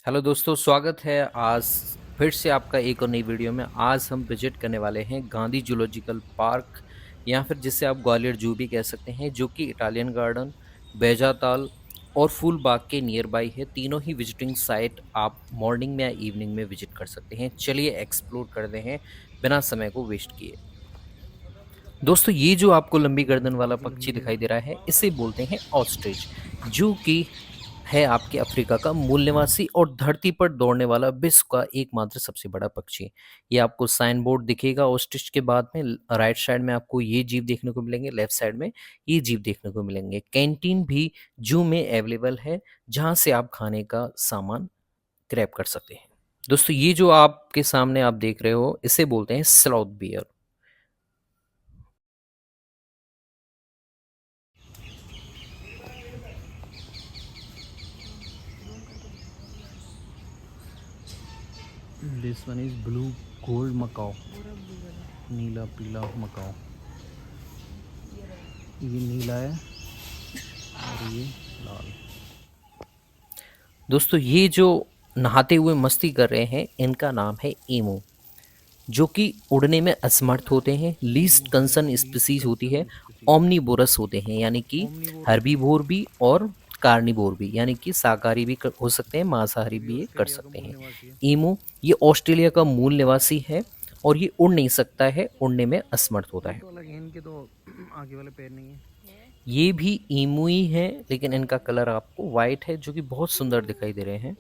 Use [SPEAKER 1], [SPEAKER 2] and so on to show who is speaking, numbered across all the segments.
[SPEAKER 1] Hello दोस्तों, स्वागत है आज फिर से आपका एक और नई वीडियो में। आज हम विजिट करने वाले हैं गांधी जूलॉजिकल पार्क, या फिर जिसे आप ग्वालियर जू भी कह सकते हैं, जो कि इटालियन गार्डन, बैजाताल और फूल बाग के नियर बाई है। तीनों ही विजिटिंग साइट आप मॉर्निंग में या इवनिंग में विजिट कर सकते हैं। चलिए एक्सप्लोर करते हैं बिना समय को वेस्ट किए। दोस्तों, ये जो आपको लंबी गर्दन वाला पक्षी दिखाई दे रहा है, इसे बोलते हैं ऑस्ट्रिच, जो कि है आपके अफ्रीका का मूल निवासी और धरती पर दौड़ने वाला विश्व का एकमात्र सबसे बड़ा पक्षी। ये आपको साइन बोर्ड दिखेगा ऑस्ट्रिच के बाद में। राइट साइड में आपको ये जीव देखने को मिलेंगे, लेफ्ट साइड में ये जीव देखने को मिलेंगे। कैंटीन भी जू में अवेलेबल है, जहां से आप खाने का सामान क्रैब कर सकते हैं। दोस्तों, ये जो आपके सामने आप देख रहे हो, इसे बोलते हैं sloth bear. This one is blue gold macaw, नीला पीला मकाओ। ये नीला है और ये लाल। दोस्तों, ये जो नहाते हुए मस्ती कर रहे हैं, इनका नाम है ईमू, जो कि उड़ने में असमर्थ होते हैं। लीस्ट कंसर्न स्पीसीज होती है। ओमनीवोरस होते हैं, यानी कि हर्बीवोर भी और कार्निवोर भी, यानी कि शाकाहारी भी हो सकते हैं, मांसाहारी भी ये कर सकते हैं। ईमू ये ऑस्ट्रेलिया का मूल निवासी है और ये उड़ नहीं सकता है, उड़ने में असमर्थ होता है। इनके तो आगे वाले पैर नहीं है। ये भी ईमू ही है, लेकिन इनका कलर आपको वाइट है, जो कि बहुत सुंदर दिखाई दे रहे हैं।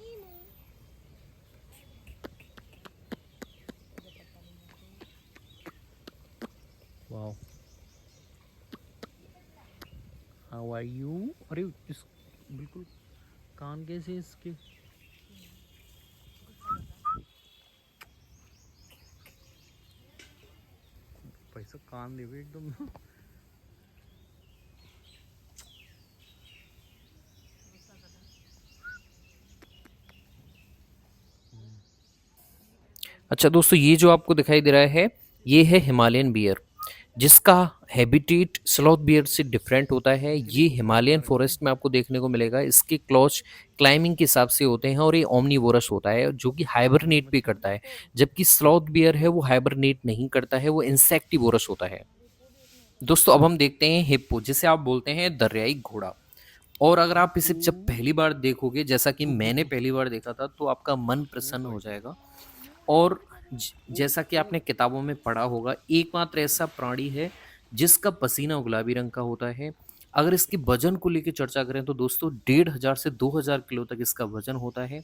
[SPEAKER 1] Wow, how are you. अरे इस बिल्कुल कान कैसे इसके। पैसा कान देवे एकदम। अच्छा दोस्तों, ये जो आपको दिखाई दे रहा है, ये है हिमालयन बियर, जिसका हैबिटेट स्लॉथ बियर से डिफरेंट होता है। ये हिमालयन फॉरेस्ट में आपको देखने को मिलेगा। इसके क्लॉच क्लाइंबिंग के हिसाब से होते हैं और ये ओमनीवोरस होता है, जो कि हाइबरनेट भी करता है। जबकि स्लॉथ बियर है, वो हाइबरनेट नहीं करता है, वो इंसेक्टिवोरस होता है। दोस्तों, अब हम देखते हैं हिप्पो, जिसे आप बोलते हैं दरियाई घोड़ा। और अगर आप इसे जब पहली बार देखोगे, जैसा कि मैंने पहली बार देखा था, तो आपका मन प्रसन्न हो जाएगा। और जैसा कि आपने किताबों में पढ़ा होगा, एकमात्र ऐसा प्राणी है जिसका पसीना गुलाबी रंग का होता है। अगर इसके वजन को लेकर चर्चा करें तो दोस्तों, 1500 से 2000 किलो तक इसका वजन होता है।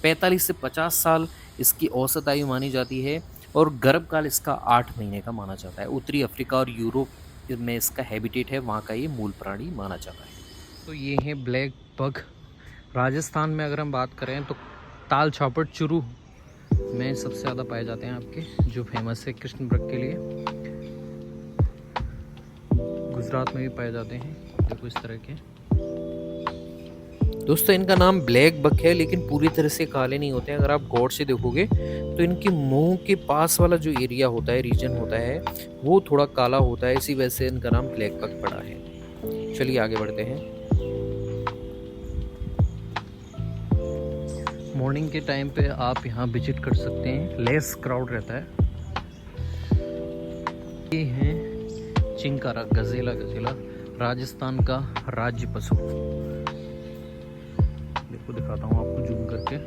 [SPEAKER 1] 45 से 50 साल इसकी औसत आयु मानी जाती है और गर्भकाल इसका 8 महीने का माना जाता है। उत्तरी अफ्रीका और यूरोप में इसका हैबिटेट है, वहाँ का ये मूल प्राणी माना जाता है। तो ये है ब्लैक बग। राजस्थान में अगर हम बात करें तो ताल छापड़ चुरू में सबसे ज़्यादा पाए जाते हैं आपके, जो फेमस है कृष्णमृग के लिए। गुजरात में भी पाए जाते हैं, देखो इस तरह के। दोस्तों, इनका नाम ब्लैक बक है, लेकिन पूरी तरह से काले नहीं होते हैं। अगर आप गौर से देखोगे तो इनके मुंह के पास वाला जो एरिया होता है, रीजन होता है, वो थोड़ा काला होता है। इसी वजह से इनका नाम ब्लैक बक पड़ा है। चलिए आगे बढ़ते हैं। मॉर्निंग के टाइम पे आप यहाँ विजिट कर सकते हैं, लेस क्राउड रहता है। ये है चिंकारा गजेला। गजेला राजस्थान का राज्य पशु। देखो दिखाता हूँ आपको जूम करके।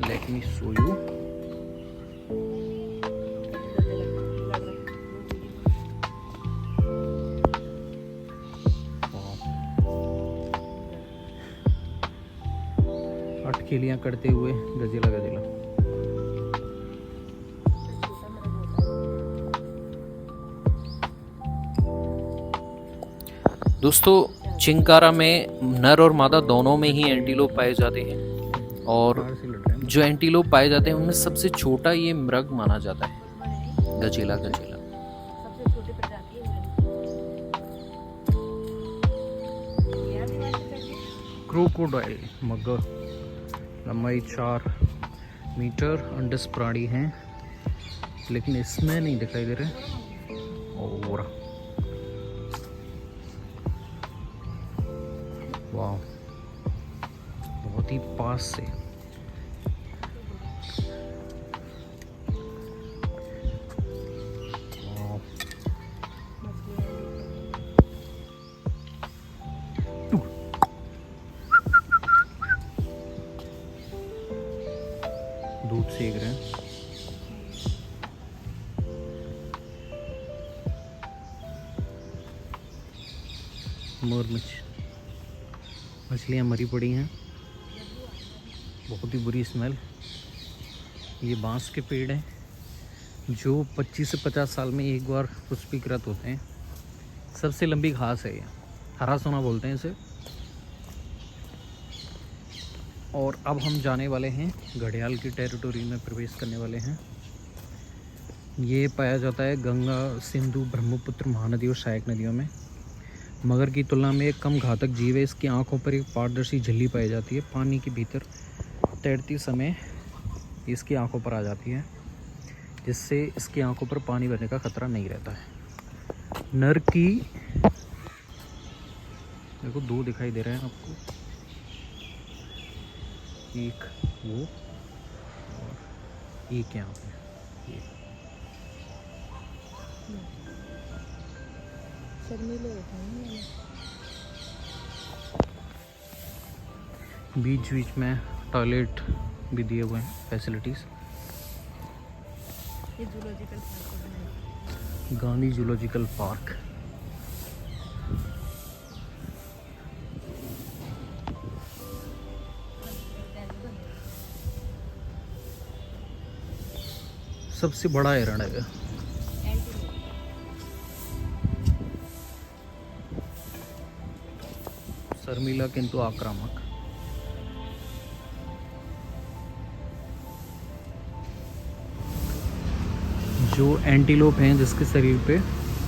[SPEAKER 1] Let me show you. 8 केलियां करते हुए गजेला। गजेला दोस्तों, चिंकारा में नर और मादा दोनों में ही एंटीलोप पाए जाते हैं, और जो एंटीलोप पाए जाते हैं उनमें सबसे छोटा ये मृग माना जाता है, गजेला। गजेला क्रोकोडाइल मगर, लंबाई 4 मीटर, अंडस प्राणी हैं, लेकिन इसमें नहीं दिखाई दे रहे। और वाह, बहुत ही पास से मोरमच्छ, मछलियाँ मरी पड़ी हैं, बहुत ही बुरी स्मेल। ये बांस के पेड़ हैं जो 25 से 50 साल में एक बार पुष्पीकृत होते हैं। सबसे लंबी घास है ये, हरा सोना बोलते हैं इसे। और अब हम जाने वाले हैं घड़ियाल की टेरिटोरी में, प्रवेश करने वाले हैं। ये पाया जाता है गंगा, सिंधु, ब्रह्मपुत्र, महानदी और सहायक नदियों में। मगर की तुलना में एक कम घातक जीव है। इसकी आंखों पर एक पारदर्शी झिल्ली पाई जाती है। पानी के भीतर तैरते समय इसकी आंखों पर आ जाती है, जिससे इसकी आंखों पर पानी भरने का खतरा नहीं रहता है। नर की देखो 2 दिखाई दे रहे हैं आपको, एक वो और एक यहाँ पे ये। बीच बीच में टॉयलेट भी दिए हुए हैं, फैसिलिटीज़। Gandhi zoological park. सबसे बड़ा हिरण है, शर्मीला किंतु आक्रामक। जो एंटीलोप हैं जिसके शरीर पे,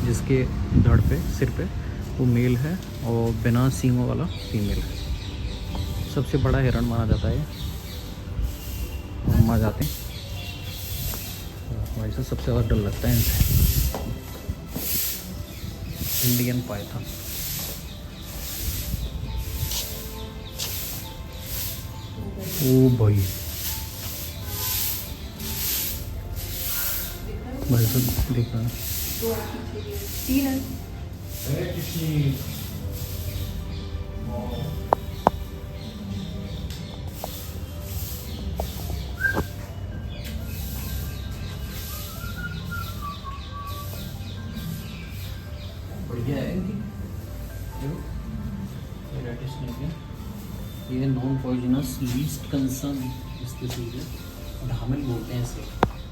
[SPEAKER 1] जिसके धड़ पे, सिर पे, वो मेल है और बिना सींगों वाला फीमेल है। सबसे बड़ा हिरण माना जाता है। हम आ जाते हैं, भाई से सबसे ज़्यादा डर लगता है इनसे। Indian Python. ओ भाई सब देख रहा है। बढ़िया है ये non poisonous least concern species है। धामिल बोलते हैं इसे,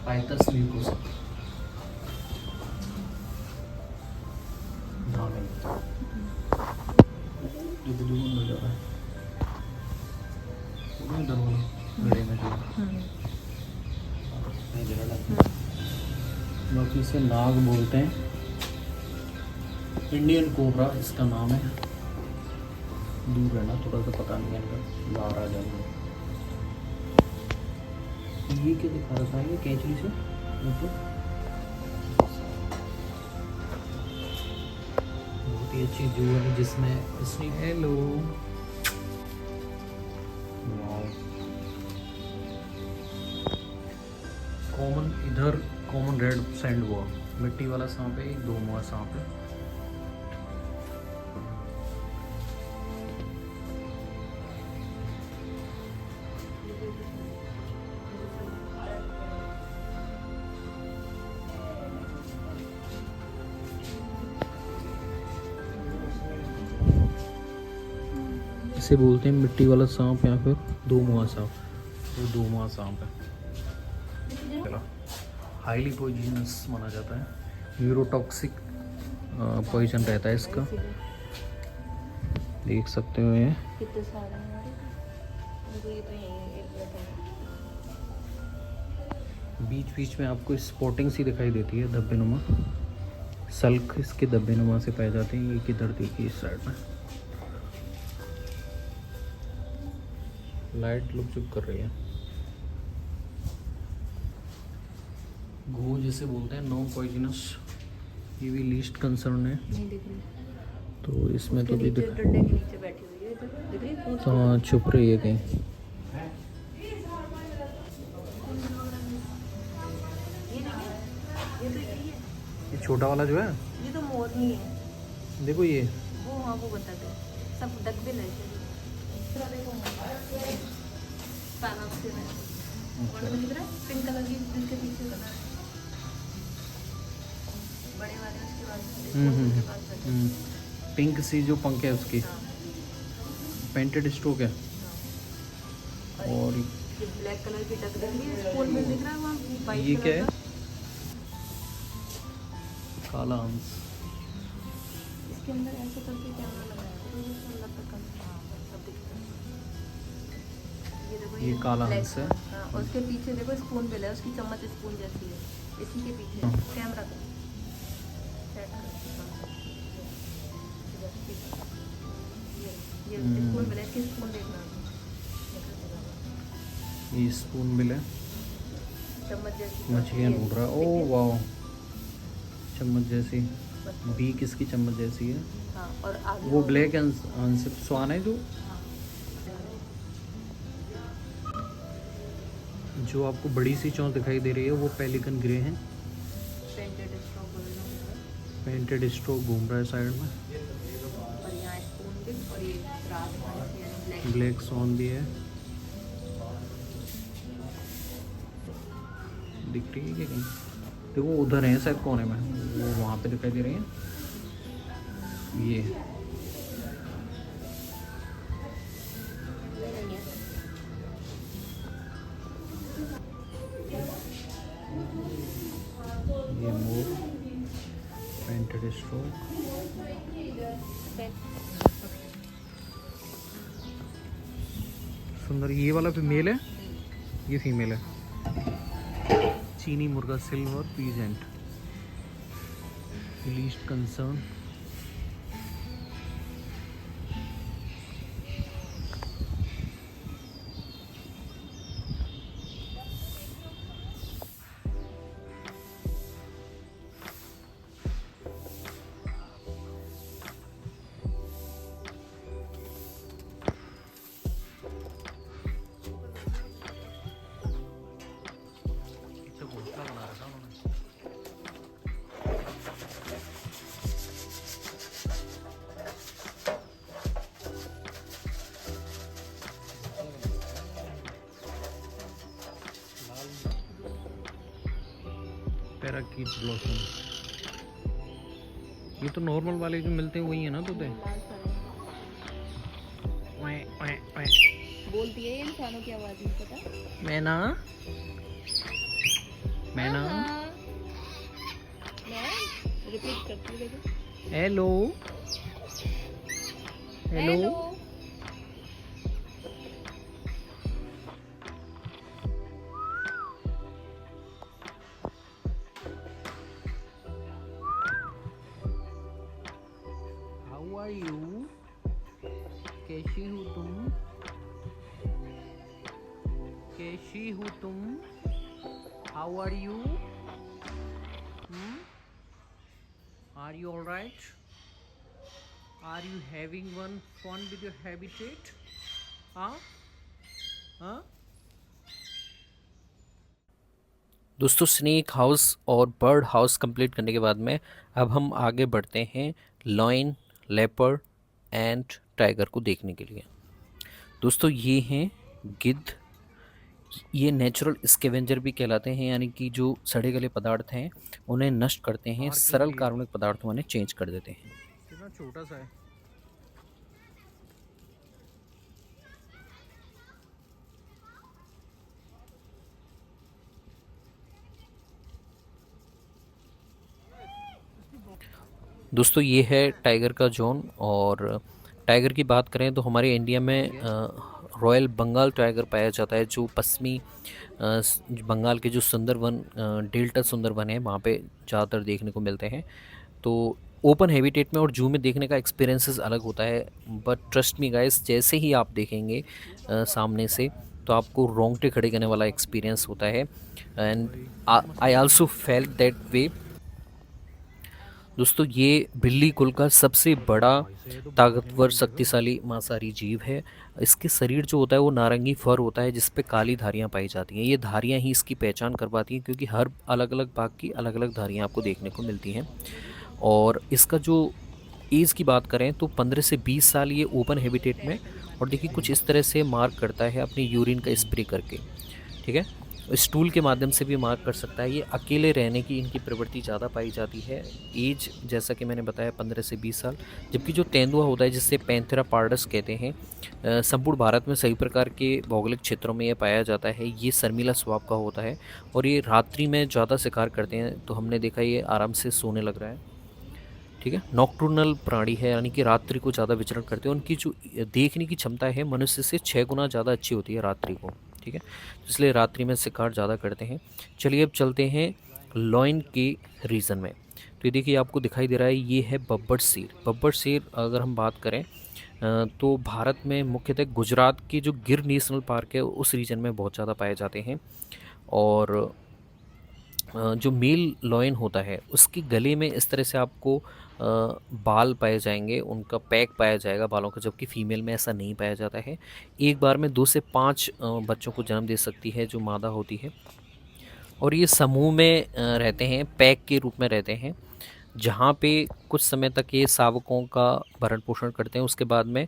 [SPEAKER 1] पाइथस म्यूकोसा। धामिल जो दूर मिल जाता है घड़े में बाकी इसे नाग बोलते हैं। इंडियन कोबरा इसका नाम है। दूर रहना, थोड़ा सा पता नहीं है इनका, बाहर आ जाएंगे। ये क्या दिखा रहा था ये कैंचली से ऊपर? बहुत ही अच्छी जू है जिसमें इसने हेलो कॉमन, इधर कॉमन रेड सैंड वॉर्म, मिट्टी वाला सांप है। 2 मुआ सांप है। इसे बोलते हैं मिट्टी वाला सांप या फिर 2 मुआ सांप। वो 2 मुआ सांप है। चलो, हाईली पॉइजनस माना जाता है। न्यूरोटॉक्सिक पॉइजन रहता है इसका, देख सकते हो ये। बीच बीच में आपको स्पॉटिंग सी दिखाई देती है, धब्बे नुमा। सल्क इसके धब्बे नुमा से पाए जाते हैं। ये किधर देखिए, इस साइड में। लाइट लुक चुप कर रही है। घो जिसे बोलते हैं, नो पॉइजनस, ये भी लीस्ट कंसर्न है। नहीं दिख रही तो इसमें तो भी दिख तो हाँ, छुप रही है कहीं। ये छोटा वाला जो है,
[SPEAKER 2] ये तो मोर नहीं है।
[SPEAKER 1] देखो ये
[SPEAKER 2] वो, हाँ वो बता दे, सब डकबिल है। पिंक कलर की जिसके पीछे बना है बड़े वाले, उसके बाद
[SPEAKER 3] पिंक सी जो पंख है उसकी
[SPEAKER 2] हाँ
[SPEAKER 3] पेंटेड स्ट्रोक है।
[SPEAKER 2] हाँ।
[SPEAKER 3] और
[SPEAKER 2] ये ब्लैक कलर की डक दिख रही है, स्पून बिल दिख रहा है वहाँ वाइट
[SPEAKER 3] ये
[SPEAKER 2] कलर
[SPEAKER 3] क्या है?
[SPEAKER 2] का।
[SPEAKER 3] काला हंस।
[SPEAKER 2] इसके अंदर ऐसे करके कैमरा लगाया है तो इसके अंदर तक हाँ सब दिख रहा है। ये देखो
[SPEAKER 3] ये काला
[SPEAKER 2] black-
[SPEAKER 3] हंस है।
[SPEAKER 2] हाँ और उसके पीछे देखो स्पून बिल है, उसकी चम्मच स्पून जैसी है, इसी के पीछे
[SPEAKER 3] हाँ।
[SPEAKER 2] कैमरा पे सेट कर। हाँ। ये स्पून बिल है, इसकी स्पून देखना
[SPEAKER 3] ये स्पून बिल है।
[SPEAKER 2] चम्मच जैसी
[SPEAKER 3] मछलियाँ ढूंढ रहा है। ओ वाह, चम्मच जैसी।
[SPEAKER 2] बस।
[SPEAKER 3] बीक इसकी चम्मच जैसी है।
[SPEAKER 2] हाँ और आगे
[SPEAKER 3] वो ब्लैक हंस हंस स्वान है जो आपको बड़ी सी चोंच दिखाई दे रही है वो पेलिकन ग्रे है।
[SPEAKER 2] पेंटेड स्ट्रॉ
[SPEAKER 3] पेंटेड स्ट्रोक घूम रहा है साइड में।
[SPEAKER 2] और यहाँ स्पून बिल और ये रात ब्लैक।
[SPEAKER 3] ब्लैक स्वान भी है। दिख रही है क्या कहीं? देखो उधर है शायद कोने में, वो वहाँ पे दिखाई दे रही है। ये ये मोर पेंटेड स्ट्रोक। सुंदर। ये वाला भी मेल है, ये फीमेल है। चीनी मुर्गा सिल्वर पीजेंट लीस्ट कंसर्न। घोंसला बना रखा उन्होंने। Parakeet blossom. ये तो नॉर्मल वाले जो मिलते हैं वही है ना तोते?
[SPEAKER 2] बोलती है ये इंसानों की आवाज नहीं पता।
[SPEAKER 3] मैना मैना
[SPEAKER 2] मैं रिपीट करती हूँ देखो।
[SPEAKER 3] Hello hello. How are you? कैसी हो तुम? कैसी हो तुम? How are you? Are you all right? Are you having one fun with your habitat? हाँ हाँ।
[SPEAKER 1] दोस्तों स्नेक हाउस और बर्ड हाउस कंप्लीट करने के बाद में अब हम आगे बढ़ते हैं लॉयन, लेपर्ड एंड टाइगर को देखने के लिए। दोस्तों ये हैं गिद्ध। ये नेचुरल स्कैवेंजर भी कहलाते हैं, यानी कि जो सड़े गले पदार्थ हैं उन्हें नष्ट करते हैं, सरल कार्बनिक पदार्थों में चेंज कर देते हैं।
[SPEAKER 3] कितना छोटा सा है।
[SPEAKER 1] दोस्तों ये है टाइगर का जोन। और टाइगर की बात करें तो हमारे इंडिया में रॉयल बंगाल टाइगर पाया जाता है, जो पश्चिमी बंगाल के जो सुंदरवन डेल्टा सुंदरवन है वहाँ पे ज़्यादातर देखने को मिलते हैं। तो ओपन हैबिटेट में और जू में देखने का एक्सपीरियंसेस अलग होता है, बट ट्रस्ट मी गाइस, जैसे ही आप देखेंगे सामने से तो आपको रोंगटे खड़े करने वाला एक्सपीरियंस होता है। And I also felt that way. दोस्तों ये बिल्ली कुल का सबसे बड़ा ताकतवर शक्तिशाली मांसाहारी जीव है। इसके शरीर जो होता है वो नारंगी फर होता है जिस पे काली धारियाँ पाई जाती हैं। ये धारियाँ ही इसकी पहचान करवाती हैं, क्योंकि हर अलग अलग भाग की अलग अलग धारियाँ आपको देखने को मिलती हैं। और इसका जो एज की बात करें तो 15 से 20 साल ये ओपन हैबिटेट में, और देखिए कुछ इस तरह से मार्क करता है अपनी यूरिन का स्प्रे करके, ठीक है। इस टूल के माध्यम से भी मार्क कर सकता है। ये अकेले रहने की इनकी प्रवृत्ति ज़्यादा पाई जाती है। एज जैसा कि मैंने बताया 15 से 20 साल। जबकि जो तेंदुआ होता है जिससे पैंथेरा पार्डस कहते हैं, संपूर्ण भारत में सभी प्रकार के भौगोलिक क्षेत्रों में ये पाया जाता है। ये शर्मीला स्वभाव का होता है और ये रात्रि में ज़्यादा शिकार करते हैं। तो हमने देखा ये आराम से सोने लग रहा है, ठीक है। नॉक्टर्नल प्राणी है, यानी कि रात्रि को ज़्यादा विचरण करते हैं। उनकी जो देखने की क्षमता है मनुष्य से 6 गुना ज़्यादा अच्छी होती है रात्रि को, ठीक है। इसलिए रात्रि में शिकार ज़्यादा करते हैं। चलिए अब चलते हैं लॉइन के रीजन में। तो ये देखिए आपको दिखाई दे रहा है, ये है बब्बर शेर। बब्बर शेर अगर हम बात करें तो भारत में मुख्यतः गुजरात की जो गिर नेशनल पार्क है उस रीजन में बहुत ज़्यादा पाए जाते हैं। और जो मेल लॉयन होता है उसके गले में इस तरह से आपको बाल पाए जाएंगे, उनका पैक पाया जाएगा बालों का, जबकि फीमेल में ऐसा नहीं पाया जाता है। एक बार में 2 से 5 बच्चों को जन्म दे सकती है जो मादा होती है। और ये समूह में रहते हैं, पैक के रूप में रहते हैं, जहाँ पे कुछ समय तक ये शावकों का भरण पोषण करते हैं। उसके बाद में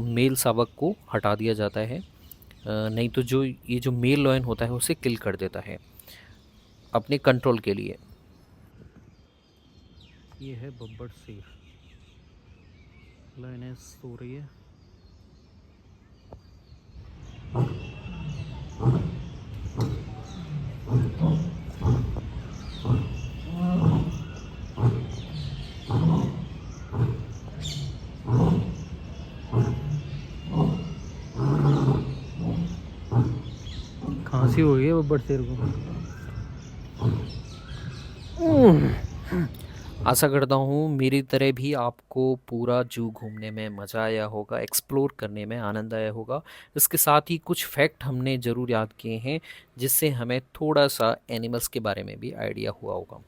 [SPEAKER 1] मेल शावक को हटा दिया जाता है, नहीं तो जो ये जो मेल लॉयन होता है उसे किल कर देता है अपने कंट्रोल के लिए।
[SPEAKER 3] ये है बब्बर शेर, लाइनें सो रही है। खांसी हो गई है बब्बर शेर को।
[SPEAKER 1] आशा करता हूँ मेरी तरह भी आपको पूरा जू घूमने में मज़ा आया होगा, एक्सप्लोर करने में आनंद आया होगा। इसके साथ ही कुछ फैक्ट हमने ज़रूर याद किए हैं जिससे हमें थोड़ा सा एनिमल्स के बारे में भी आइडिया हुआ होगा।